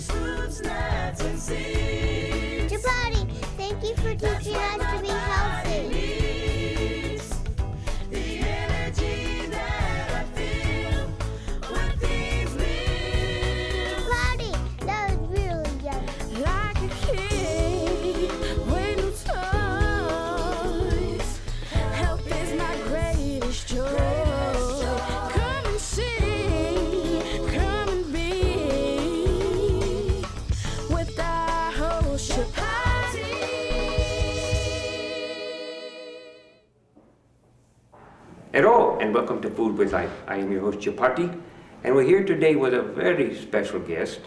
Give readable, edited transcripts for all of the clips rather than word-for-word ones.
fruits, nuts, and seeds. Chapatti, thank you for teaching us to be healthy. The energy that I feel with these meals. Chapatti, that was really yummy. Like a kid with new toys. Health is my greatest joy. Come and see, come and be with our host Chapatti. Hello and welcome to Food with Life. I am your host Chapatti, and we're here today with a very special guest.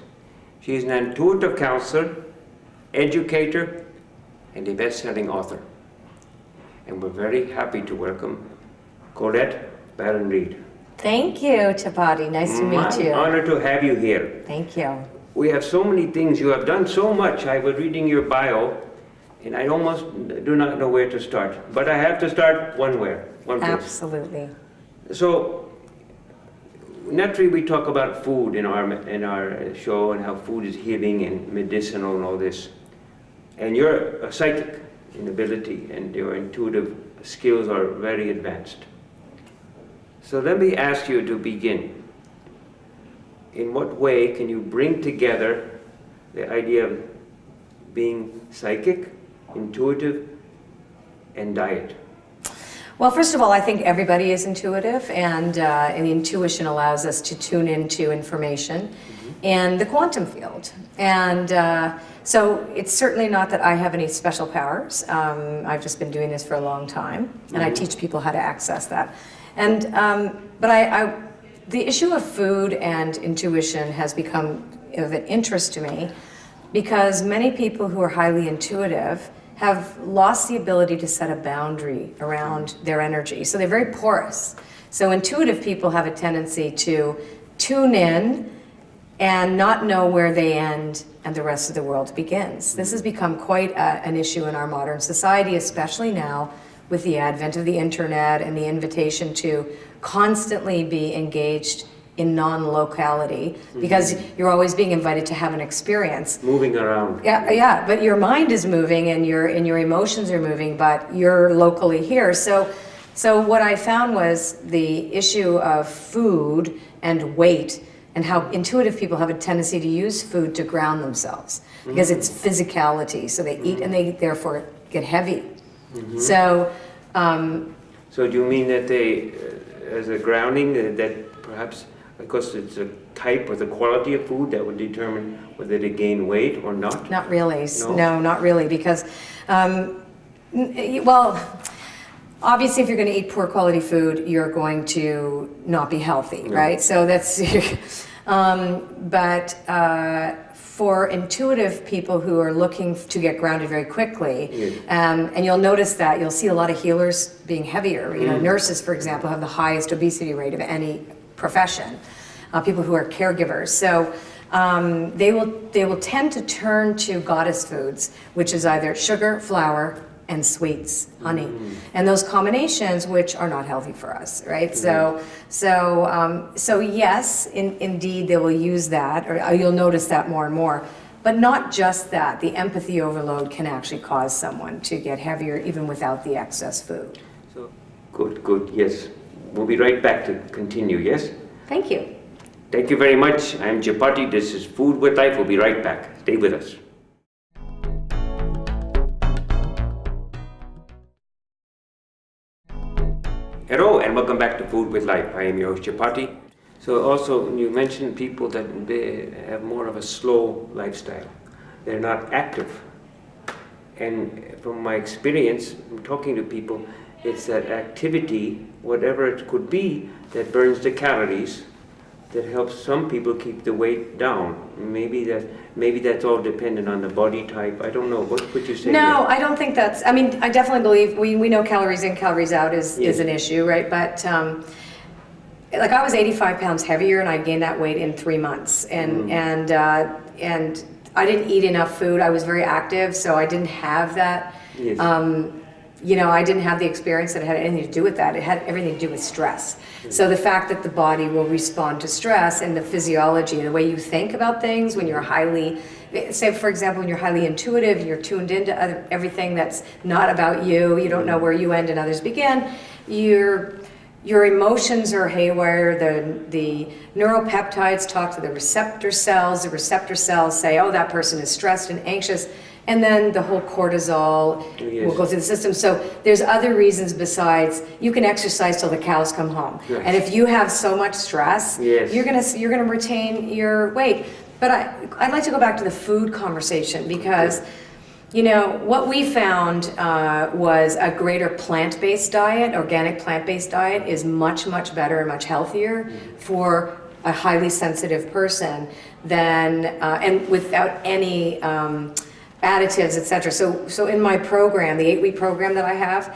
She is an intuitive counselor, educator, and a best-selling author. And we're very happy to welcome Colette Baron-Reid. Thank you, Chapatti. Nice to meet you. My honor to have you here. Thank you. We have so many things. You have done so much. I was reading your bio, and I almost do not know where to start. But I have to start one place. Absolutely. So, naturally, we talk about food in our show and how food is healing and medicinal and all this. And you're a psychic in ability, and your intuitive skills are very advanced. So let me ask you to begin. In what way can you bring together the idea of being psychic, intuitive, and diet? Well, first of all, I think everybody is intuitive, and intuition allows us to tune into information in the quantum field. And so it's certainly not that I have any special powers. I've just been doing this for a long time, and I teach people how to access that. And but the issue of food and intuition has become of an interest to me because many people who are highly intuitive have lost the ability to set a boundary around their energy. So they're very porous. So intuitive people have a tendency to tune in and not know where they end and the rest of the world begins. This has become quite an issue in our modern society, especially now with the advent of the internet and the invitation to constantly be engaged in non-locality, because you're always being invited to have an experience. Moving around. Yeah, but your mind is moving and your emotions are moving, but you're locally here. So what I found was the issue of food and weight, and how intuitive people have a tendency to use food to ground themselves, because it's physicality. So they eat and they therefore get heavy. So do you mean that they, as a grounding, that perhaps because it's a type or the quality of food that would determine whether they gain weight or not? Not really. No? No, not really, because, well, obviously if you're going to eat poor quality food, you're going to not be healthy, right? So that's, but for intuitive people who are looking to get grounded very quickly, and you'll notice that you'll see a lot of healers being heavier. You know, nurses, for example, have the highest obesity rate of any profession. People who are caregivers. So they will tend to turn to goddess foods, which is either sugar, flour, and sweets, honey, and those combinations which are not healthy for us, right? So yes, indeed they will use that, or you'll notice that more and more. But not just that. The empathy overload can actually cause someone to get heavier even without the excess food. So good. Yes, we'll be right back to continue. Yes. Thank you. Thank you very much. I'm Chapatti. This is Food with Life. We'll be right back. Stay with us. Hello and welcome back to Food with Life. I am your host Chapatti. So also you mentioned people that they have more of a slow lifestyle. They're not active. And from my experience, from talking to people, it's that activity, whatever it could be, that burns the calories, that helps some people keep the weight down. Maybe that's all dependent on the body type. I don't know. What would you say? No, I don't think that's. I mean, I definitely believe we know calories in, calories out is an issue, right? But like I was 85 pounds heavier, and I gained that weight in 3 months, and I didn't eat enough food. I was very active, so I didn't have that. I didn't have the experience that had anything to do with that. It had everything to do with stress. So the fact that the body will respond to stress and the physiology, the way you think about things when you're highly, say for example, when you're highly intuitive, you're tuned into everything that's not about you, you don't know where you end and others begin, your emotions are haywire, the neuropeptides talk to the receptor cells say, oh, that person is stressed and anxious, and then the whole cortisol will go through the system. So there's other reasons besides, you can exercise till the cows come home. Yes. And if you have so much stress, you're gonna retain your weight. But I'd like to go back to the food conversation because, what we found was a greater plant-based diet, organic plant-based diet is much, much better and much healthier for a highly sensitive person than, and without any additives, etc. So in my program, the 8-week program that I have,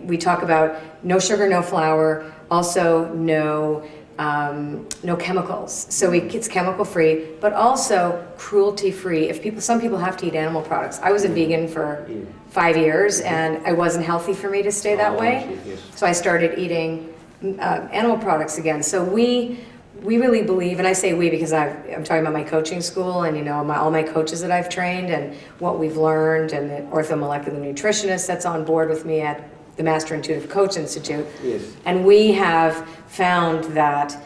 we talk about no sugar, no flour, also no chemicals. So it's chemical free, but also cruelty free. Some people have to eat animal products. I was a vegan for 5 years, and it wasn't healthy for me to stay that way. So I started eating animal products again. So we really believe, and I say we because I'm talking about my coaching school and all my coaches that I've trained and what we've learned, and the orthomolecular nutritionist that's on board with me at the Master Intuitive Coach Institute. Yes. And we have found that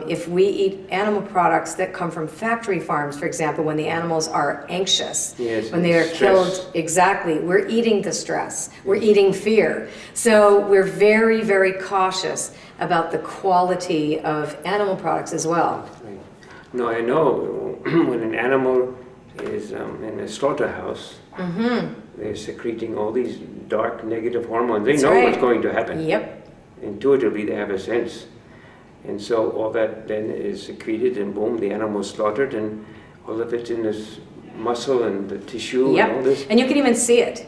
if we eat animal products that come from factory farms, for example, when the animals are anxious, when they are killed, exactly, we're eating the stress, we're eating fear. So we're very, very cautious about the quality of animal products as well. Right. No, I know when an animal is in a slaughterhouse, they're secreting all these dark negative hormones. They know what's going to happen. Yep. Intuitively, they have a sense. And so all that then is secreted, and boom, the animal's slaughtered, and all of it's in this muscle and the tissue and all this. And you can even see it,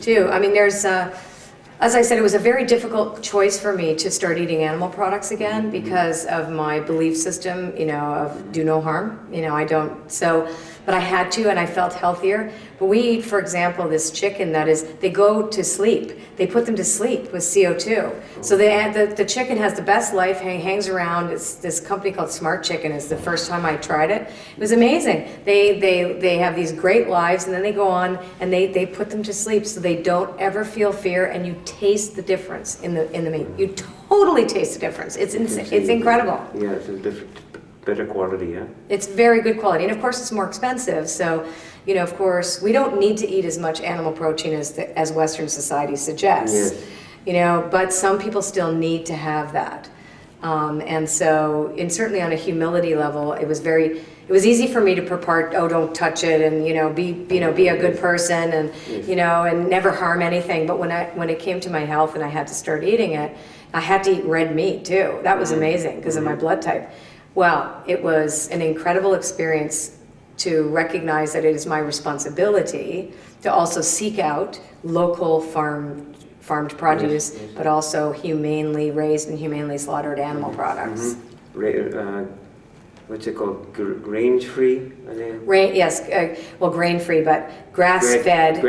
too. I mean, there's, as I said, it was a very difficult choice for me to start eating animal products again because of my belief system, of do no harm. I don't, but I had to, and I felt healthier. But we eat, for example, this chicken they go to sleep. They put them to sleep with CO2. So the chicken has the best life, hangs around. It's this company called Smart Chicken. It's the first time I tried it. It was amazing. They have these great lives, and then they go on and they put them to sleep so they don't ever feel fear, and you taste the difference in the meat. You totally taste the difference. It's incredible. Yeah, it's a better quality, yeah? It's very good quality, and of course it's more expensive, so of course we don't need to eat as much animal protein as Western society suggests. But some people still need to have that, and certainly on a humility level, it was easy for me to don't touch it, and be a good person, and and never harm anything. But when it came to my health and I had to start eating it, I had to eat red meat too. That was amazing because of my blood type. Well, it was an incredible experience to recognize that it is my responsibility to also seek out local farmed produce, but also humanely raised and humanely slaughtered animal products. What's it called? Grain-free? Grain-free, but grass-fed,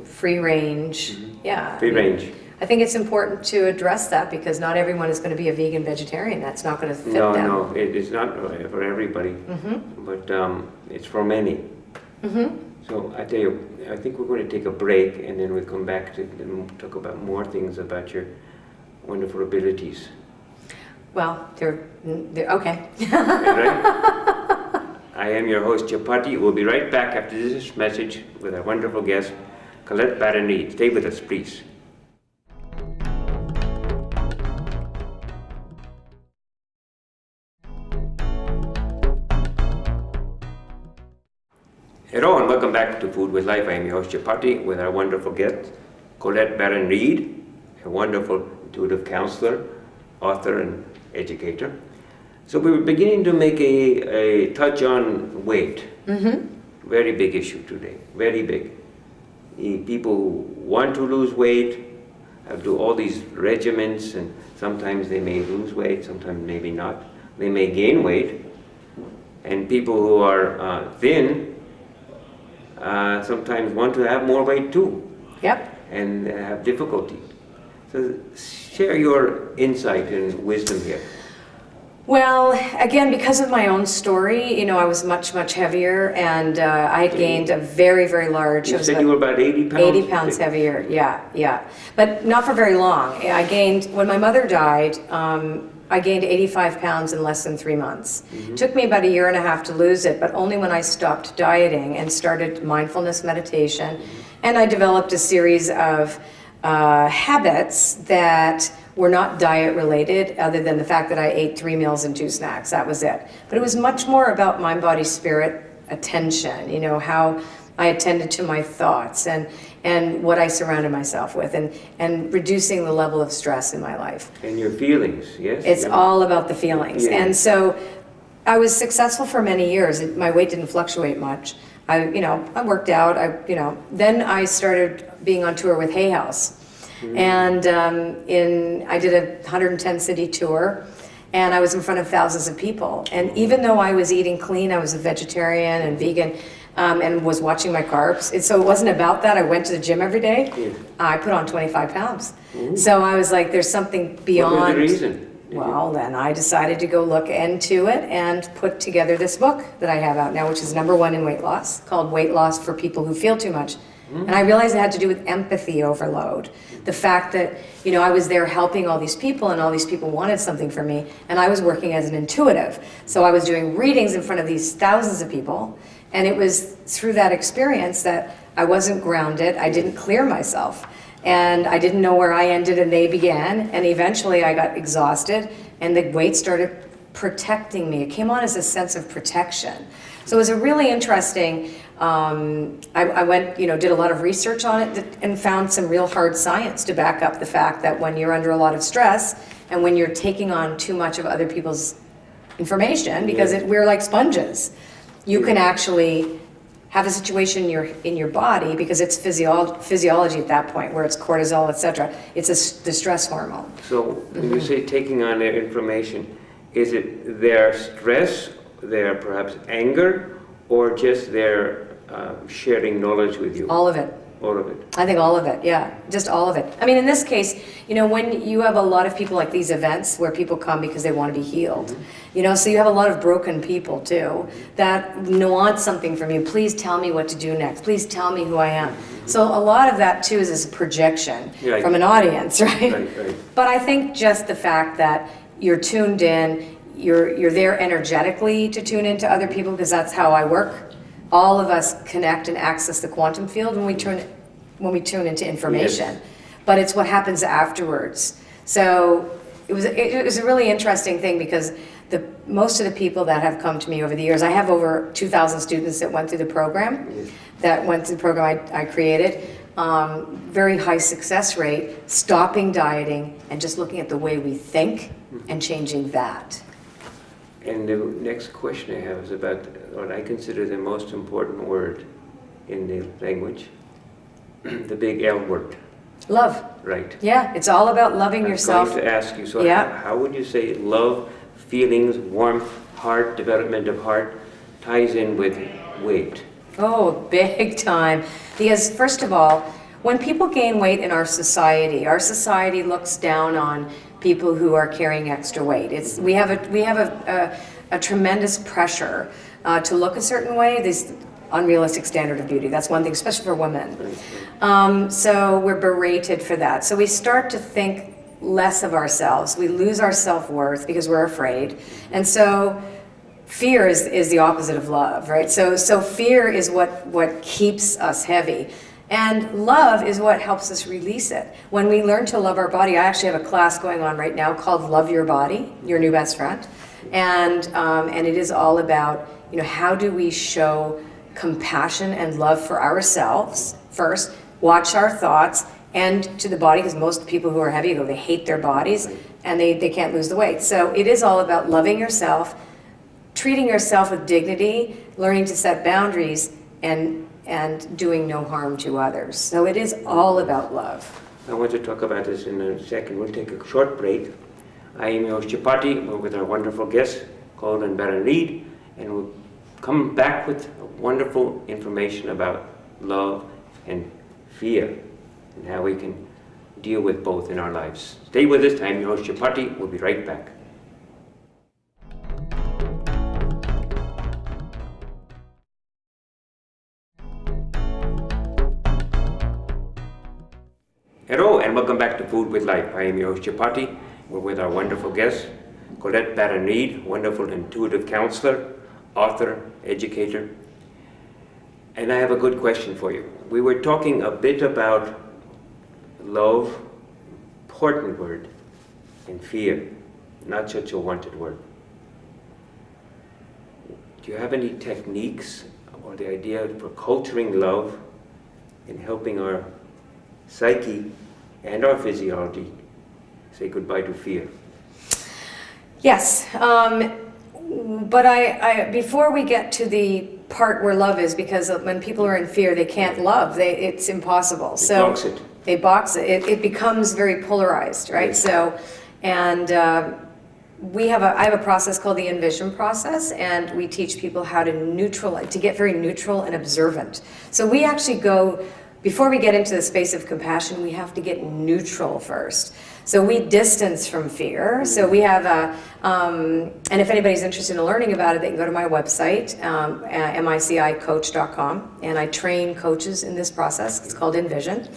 free range. Yeah. Free range. I think it's important to address that because not everyone is going to be a vegan vegetarian. That's not going to fit them. No, it's not for everybody, but it's for many. So I tell you, I think we're going to take a break, and then we'll come back to talk about more things about your wonderful abilities. Well, they're okay. Right? I am your host, Chapatti. We'll be right back after this message with our wonderful guest, Colette Baron-Reid. Stay with us, please. Hello and welcome back to Food with Life. I am your host, Chapatti, with our wonderful guest, Colette Baron-Reid, a wonderful intuitive counselor, author, and educator. So we were beginning to make a touch on weight. Very big issue today, very big. People who want to lose weight have to do all these regimens, and sometimes they may lose weight, sometimes maybe not. They may gain weight. And people who are thin sometimes want to have more weight too. Yep. and have difficulty. So share your insight and wisdom here. Well, again, because of my own story, you know, I was much, much heavier, and I had gained a very, very large... You said you were about 80 pounds? 80 pounds heavier, yeah. But not for very long. I gained, when my mother died, I gained 85 pounds in less than 3 months. Took me about 1.5 years to lose it, but only when I stopped dieting and started mindfulness meditation. And I developed a series of habits that were not diet related, other than the fact that I ate 3 meals and 2 snacks. That was it. But it was much more about mind, body, spirit attention, you know, how I attended to my thoughts and what I surrounded myself with, and reducing the level of stress in my life. And your feelings, yes? It's all about the feelings. Yeah. And so I was successful for many years. My weight didn't fluctuate much. I worked out, then I started being on tour with Hay House. And I did a 110 city tour, and I was in front of thousands of people. And even though I was eating clean, I was a vegetarian and vegan, and was watching my carbs. So it wasn't about that. I went to the gym every day. Yeah. I put on 25 pounds. So I was like, there's something beyond. What was the reason? Well, then I decided to go look into it and put together this book that I have out now, which is #1 in weight loss, called Weight Loss for People Who Feel Too Much. And I realized it had to do with empathy overload. The fact that, you know, I was there helping all these people, and all these people wanted something from me, and I was working as an intuitive. So I was doing readings in front of these thousands of people, and it was through that experience that I wasn't grounded, I didn't clear myself, and I didn't know where I ended and they began, and eventually I got exhausted, and the weight started protecting me. It came on as a sense of protection. So it was a really interesting, I went, did a lot of research on it and found some real hard science to back up the fact that when you're under a lot of stress and when you're taking on too much of other people's information, because we're like sponges, you can actually have a situation in your body, because it's physiology at that point, where it's cortisol, etc. It's the stress hormone. So when you say taking on their information, is it their stress, their perhaps anger, or just their sharing knowledge with you? All of it. All of it. I think all of it, yeah, just all of it. I mean, in this case, when you have a lot of people like these events where people come because they want to be healed, so you have a lot of broken people too that want something from you. Please tell me what to do next. Please tell me who I am. So a lot of that too is this projection from an audience, right? Right. But I think just the fact that you're tuned in, you're there energetically to tune into other people, because that's how I work. All of us connect and access the quantum field when we tune into information, but it's what happens afterwards. So it was a really interesting thing, because most of the people that have come to me over the years, I have over 2,000 students that went through the program, I created. Very high success rate, stopping dieting and just looking at the way we think and changing that. And the next question I have is about what I consider the most important word in the language, the big L word. Love. Right. Yeah, it's all about loving yourself. I'm going to ask you, so Yeah. how would you say love, feelings, warmth, heart, development of heart ties in with weight? Oh, big time. Because first of all, when people gain weight in our society looks down on people who are carrying extra weight. We have a tremendous pressure to look a certain way. This unrealistic standard of beauty. That's one thing, especially for women. So we're berated for that. So we start to think less of ourselves. We lose our self-worth because we're afraid. And so fear is the opposite of love, right? So fear is what keeps us heavy. And love is what helps us release it. When we learn to love our body, I actually have a class going on right now called Love Your Body, Your New Best Friend. And it is all about, how do we show compassion and love for ourselves first, watch our thoughts, and to the body, because most people who are heavy, they hate their bodies and they can't lose the weight. So it is all about loving yourself, treating yourself with dignity, learning to set boundaries, and doing no harm to others. So it is all about love. I want to talk about this in a second. We'll take a short break. I am your Chapatti. We're with our wonderful guest, Colette and Baron-Reid, and we'll come back with wonderful information about love and fear. and how we can deal with both in our lives. Stay with us. I'm your host, Chapatti. We'll be right back. Hello and welcome back to Food with Life. I am your host, Chapatti. We're with our wonderful guest, Colette Baron-Reid, wonderful intuitive counselor, author, educator. And I have a good question for you. We were talking a bit about love, important word, and fear, not such a wanted word. Do you have any techniques or the idea for culturing love and helping our psyche and our physiology say goodbye to fear? Yes, but I before we get to the part where love is, because when people are in fear, they can't love. It's impossible. So box it. They box it. It becomes very polarized, right? Yes. So, and I have a process called the Envision process, and we teach people how to get very neutral and observant. So we actually go, before we get into the space of compassion, we have to get neutral first. So we distance from fear. So we have and if anybody's interested in learning about it, they can go to my website, micicoach.com, and I train coaches in this process. It's called Envision.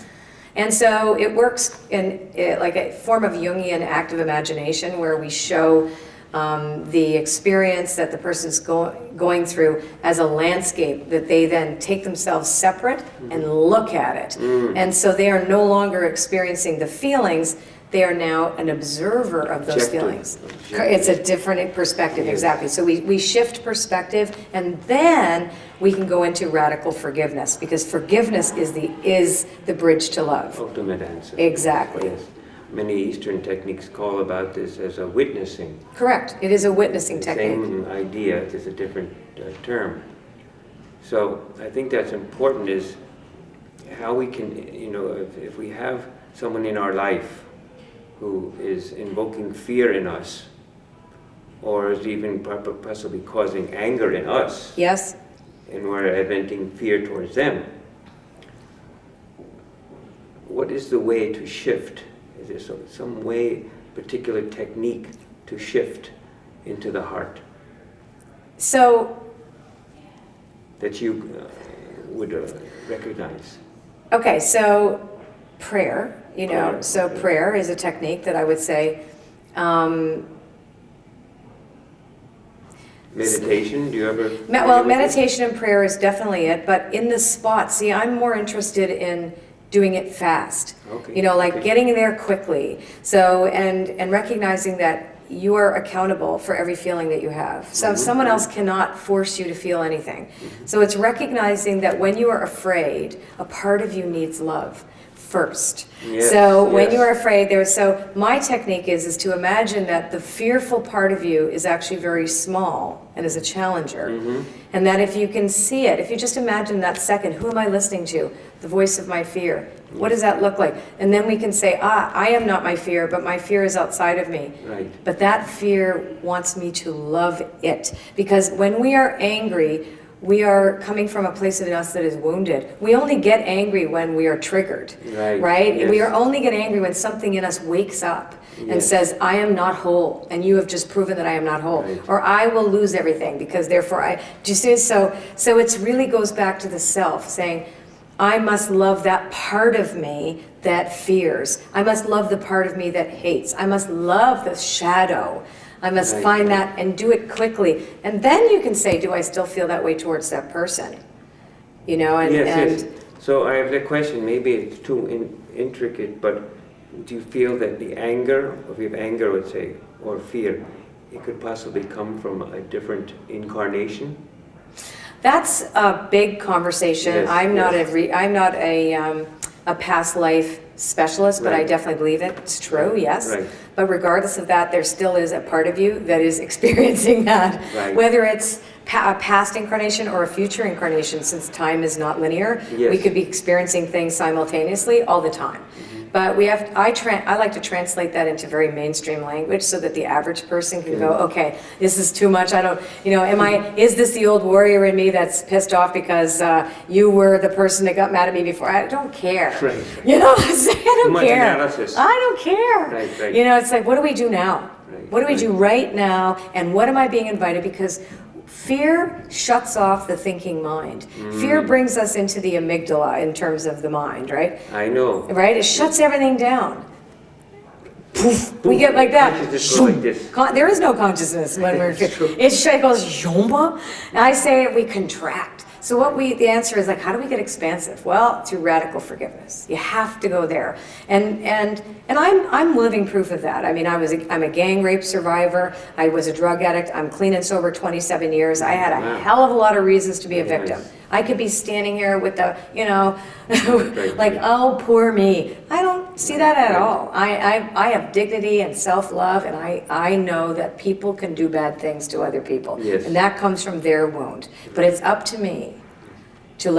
And so it works in like a form of Jungian active imagination, where we show the experience that the person's going through as a landscape, that they then take themselves separate and look at it. And so they are no longer experiencing the feelings, they are now an observer of those feelings. It's a different perspective, exactly. So we shift perspective, and then we can go into radical forgiveness, because forgiveness is the bridge to love. Ultimate answer. Exactly. Yes. Many Eastern techniques call about this as a witnessing. Correct. It is a witnessing technique. Same idea, it's a different term. So I think that's important, is how we can, if we have someone in our life who is invoking fear in us, or is even possibly causing anger in us. Yes. And we're eventing fear towards them. What is the way to shift? Is there some way, particular technique to shift into the heart So that you would recognize? okay, so prayer, so prayer is a technique that I would say, Meditation, do you ever? meditation and prayer is definitely it, but in the spot, see, I'm more interested in doing it fast. Okay. Getting in there quickly. So, and recognizing that you are accountable for every feeling that you have. So someone else cannot force you to feel anything. So it's recognizing that when you are afraid, a part of you needs love first. Yes, so when yes. you are afraid, so my technique is to imagine that the fearful part of you is actually very small and is a challenger. And that if you can see it, if you just imagine that second, who am I listening to? The voice of my fear. What does that look like? And then we can say, I am not my fear, but my fear is outside of me. Right. But that fear wants me to love it. Because when we are angry, we are coming from a place in us that is wounded. We only get angry when we are triggered, right? Yes. We are only get angry when something in us wakes up and Yes. says, I am not whole, and you have just proven that I am not whole. Right. Or I will lose everything because therefore do you see? So it really goes back to the self, saying, I must love that part of me that fears. I must love the part of me that hates. I must love the shadow. I must find that and do it quickly. And then you can say, do I still feel that way towards that person? Yes. So I have the question, maybe it's too intricate, but do you feel that the anger, if you have anger, let's say, or fear, it could possibly come from a different incarnation? That's a big conversation. Yes, I'm not yes. a past life specialist, but I Right. definitely believe it's true, Right, yes. right. But regardless of that, there still is a part of you that is experiencing that. Right. Whether it's a past incarnation or a future incarnation, since time is not linear, Yes. we could be experiencing things simultaneously all the time. But I like to translate that into very mainstream language so that the average person can go, okay, this is too much. I don't, is this the old warrior in me that's pissed off because you were the person that got mad at me before? I don't care. Right. I don't Too much care. analysis. I don't care. Right. It's like, what do we do now? Right, What do we right. do right now? And what am I being invited? Because fear shuts off the thinking mind. Fear brings us into the amygdala in terms of the mind, right? I know. Right? It shuts everything down. Poof, we get like that. Consciousness goes like this. There is no consciousness when we're in fear. It goes yomba. And I say we contract. So the answer is like, how do we get expansive? Well, through radical forgiveness. You have to go there. And I'm living proof of that. I mean, I'm a gang rape survivor. I was a drug addict. I'm clean and sober 27 years. I had a hell of a lot of reasons to be a victim. Nice. I could be standing here with the, Right. like, oh, poor me. I don't see that at all. I have dignity and self-love, and I know that people can do bad things to other people. Yes. And that comes from their wound. But it's up to me to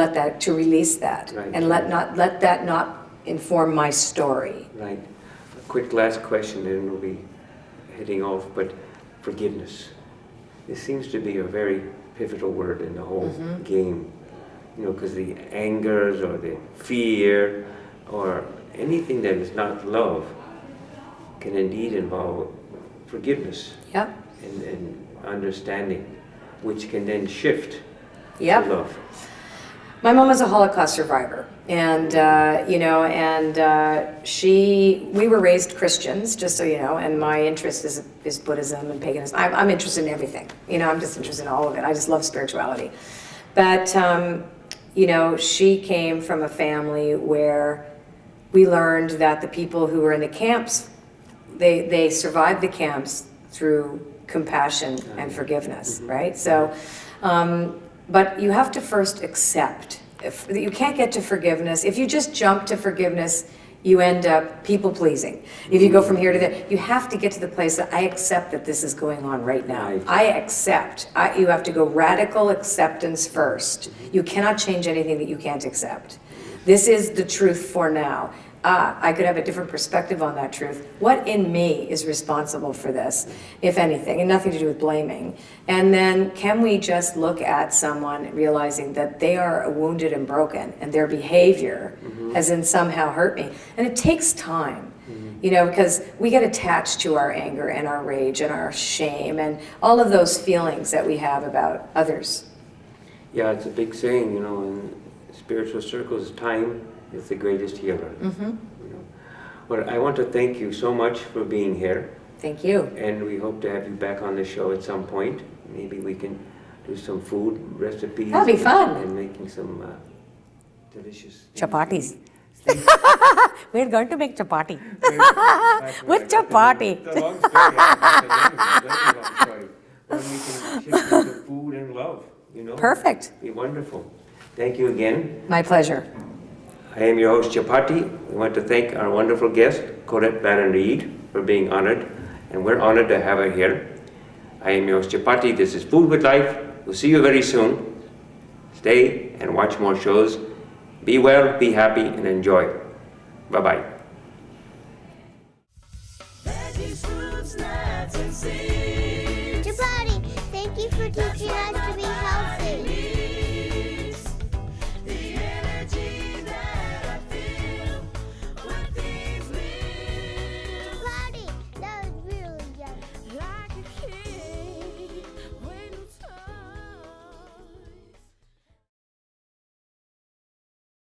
release that, Right. and let that not inform my story. Right. A quick last question, then we'll be heading off, but forgiveness. This seems to be a very pivotal word in the whole game. Because the angers or the fear or anything that is not love can indeed involve forgiveness Yep. and understanding, which can then shift Yep. to love. My mom was a Holocaust survivor, and we were raised Christians, just so you know, and my interest is Buddhism and paganism. I'm interested in everything. I'm just interested in all of it. I just love spirituality. But she came from a family where we learned that the people who were in the camps, they survived the camps through compassion and forgiveness, right? So. But you have to first accept. You can't get to forgiveness. If you just jump to forgiveness, you end up people-pleasing. If you go from here to there, you have to get to the place that I accept that this is going on right now. Right. I accept. You have to go radical acceptance first. You cannot change anything that you can't accept. This is the truth for now. I could have a different perspective on that truth. What in me is responsible for this, if anything, and nothing to do with blaming? And then can we just look at someone realizing that they are wounded and broken and their behavior has in somehow hurt me? And it takes time, because we get attached to our anger and our rage and our shame and all of those feelings that we have about others. Yeah, it's a big saying, in spiritual circles, time is the greatest healer. But I want to thank you so much for being here, Thank you. and we hope to have you back on the show at some point. Maybe we can do some food recipes. That'd be fun. And making some delicious Chapatis. things. We're going to make chapati. With chapati. It's a long story. It's a very long story. But we can shift into food and love, Perfect. Be wonderful. Thank you again. My pleasure. I am your host, Chapatti. We want to thank our wonderful guest, Colette Baron-Reid, for being honored, and we're honored to have her here. I am your host, Chapatti. This is Food with Life. We'll see you very soon. Stay and watch more shows. Be well, be happy, and enjoy. Bye-bye. Veggies, fruits, nuts, and seeds. Chapatti, thank you for teaching us to be healthy.